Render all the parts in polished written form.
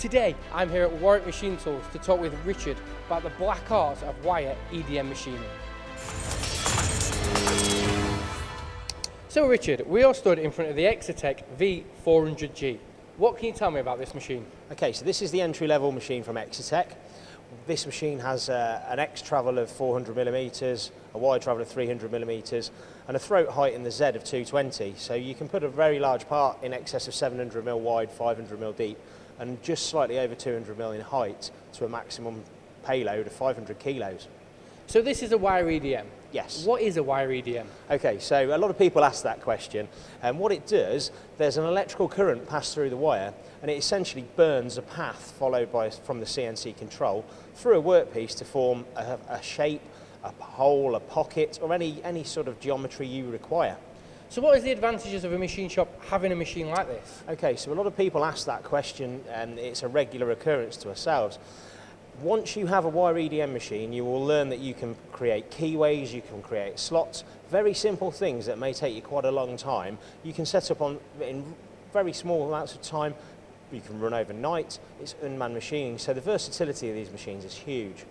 Today I'm here at Warwick Machine Tools to talk with Richard about the black arts of wire EDM machining. So Richard, we are stood in front of the Excetek V400G. What can you tell me about this machine? Okay, so this is the entry-level machine from Excetek. This machine has an X travel of 400mm, a Y travel of 300mm, and a throat height in the Z of 220. So you can put a very large part in excess of 700mm wide, 500mm deep, and just slightly over 200mm in height to a maximum payload of 500 kilos. So this is a wire EDM? Yes. What is a wire EDM? Okay, so a lot of people ask that question, and what it does, there's an electrical current passed through the wire, and it essentially burns a path followed by from the CNC control through a workpiece to form a shape, a hole, a pocket, or any sort of geometry you require. So what is the advantages of a machine shop having a machine like this? Okay, so a lot of people ask that question, and it's a regular occurrence to ourselves. Once you have a wire EDM machine, you will learn that you can create keyways, you can create slots, very simple things that may take you quite a long time. You can set up in very small amounts of time, you can run overnight, it's unmanned machining, so the versatility of these machines is huge.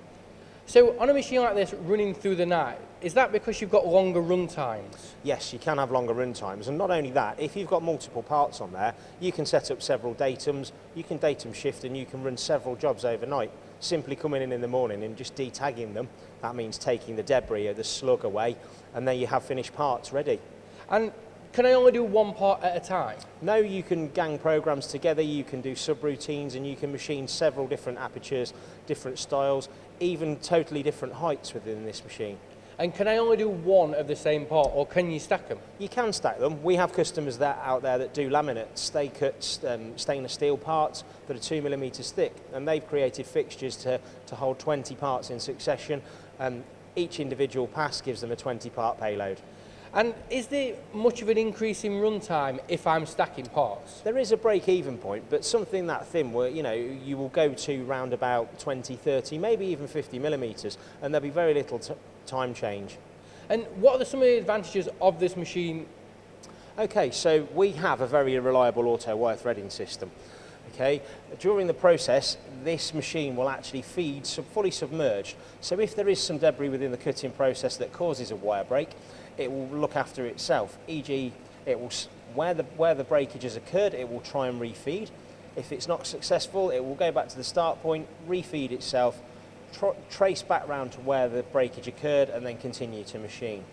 So on a machine like this running through the night, is that because you've got longer run times? Yes, you can have longer run times, and not only that, if you've got multiple parts on there, you can set up several datums, you can datum shift, and you can run several jobs overnight. Simply coming in the morning and just detagging them, that means taking the debris or the slug away, and then you have finished parts ready. And can I only do one part at a time? No, you can gang programs together, you can do subroutines, and you can machine several different apertures, different styles, even totally different heights within this machine. And can I only do one of the same part, or can you stack them? You can stack them. We have customers out there that do laminates. They cut stainless steel parts that are 2mm thick, and they've created fixtures to hold 20 parts in succession. Each individual pass gives them a 20-part payload. And is there much of an increase in run time if I'm stacking parts? There is a break-even point, but something that thin where you will go to round about 20, 30, maybe even 50mm, and there'll be very little time change. And what are some of the advantages of this machine? Okay, so we have a very reliable auto wire threading system. Okay, during the process, this machine will actually feed fully submerged. So if there is some debris within the cutting process that causes a wire break, it will look after itself. E.g., it will where the breakage has occurred, it will try and refeed. If it's not successful, it will go back to the start point, refeed itself, trace back round to where the breakage occurred, and then continue to machine.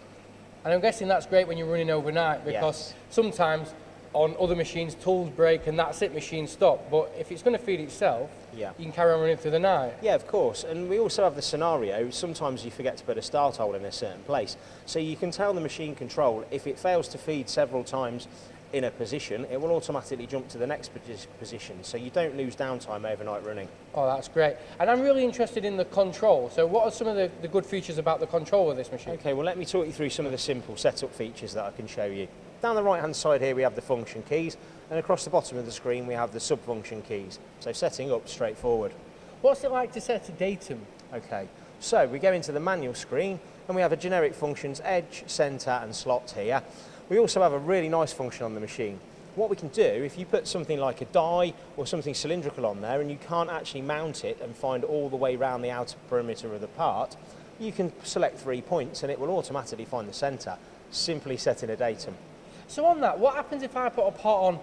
And I'm guessing that's great when you're running overnight, because yes, sometimes on other machines tools break and that's it, machine stop. But if it's going to feed itself, yeah, you can carry on running through the night. Yeah, of course. And we also have the scenario, sometimes you forget to put a start hole in a certain place. So you can tell the machine control, if it fails to feed several times in a position, it will automatically jump to the next position, so you don't lose downtime overnight running. Oh, that's great. And I'm really interested in the control. So what are some of the good features about the control of this machine? Okay, well let me talk you through some of the simple setup features that I can show you. Down the right hand side here we have the function keys, and across the bottom of the screen we have the sub-function keys. So setting up straightforward. What's it like to set a datum? Okay, so we go into the manual screen and we have a generic functions edge, centre and slot here. We also have a really nice function on the machine. What we can do, if you put something like a die or something cylindrical on there and you can't actually mount it and find all the way around the outer perimeter of the part, you can select 3 points and it will automatically find the centre, simply setting a datum. So on that, what happens if I put a part on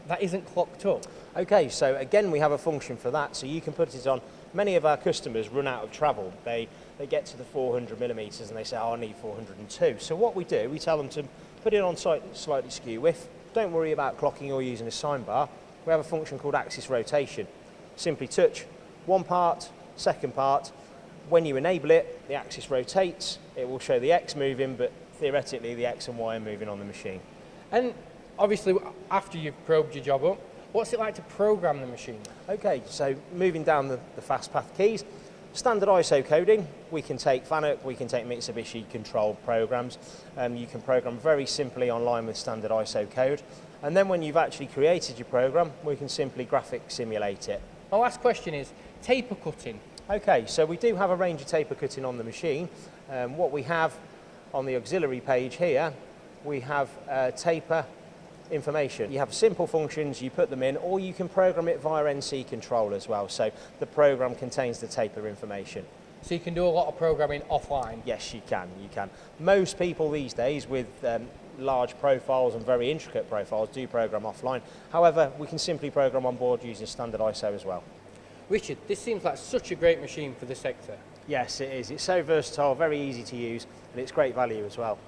that isn't clocked up? Okay, so again we have a function for that, so you can put it on. Many of our customers run out of travel. They get to the 400mm and they say, oh, I need 402. So what we do, we tell them to put it on slightly skew width. Don't worry about clocking or using a sign bar. We have a function called axis rotation. Simply touch one part, second part. When you enable it, the axis rotates. It will show the X moving, but theoretically the X and Y are moving on the machine. And obviously, after you've probed your job up, what's it like to program the machine? Okay, so moving down the fast path keys, standard ISO coding, we can take Fanuc, we can take Mitsubishi controlled programs. You can program very simply online with standard ISO code. And then when you've actually created your program, we can simply graphic simulate it. My last question is taper cutting. Okay, so we do have a range of taper cutting on the machine. What we have on the auxiliary page here, we have taper information. You have simple functions, you put them in, or you can program it via NC control as well. So the program contains the taper information. So you can do a lot of programming offline? Yes, you can. Most people these days with large profiles and very intricate profiles do program offline. However, we can simply program on board using standard ISO as well. Richard, this seems like such a great machine for the sector. Yes, it is. It's so versatile, very easy to use, and it's great value as well.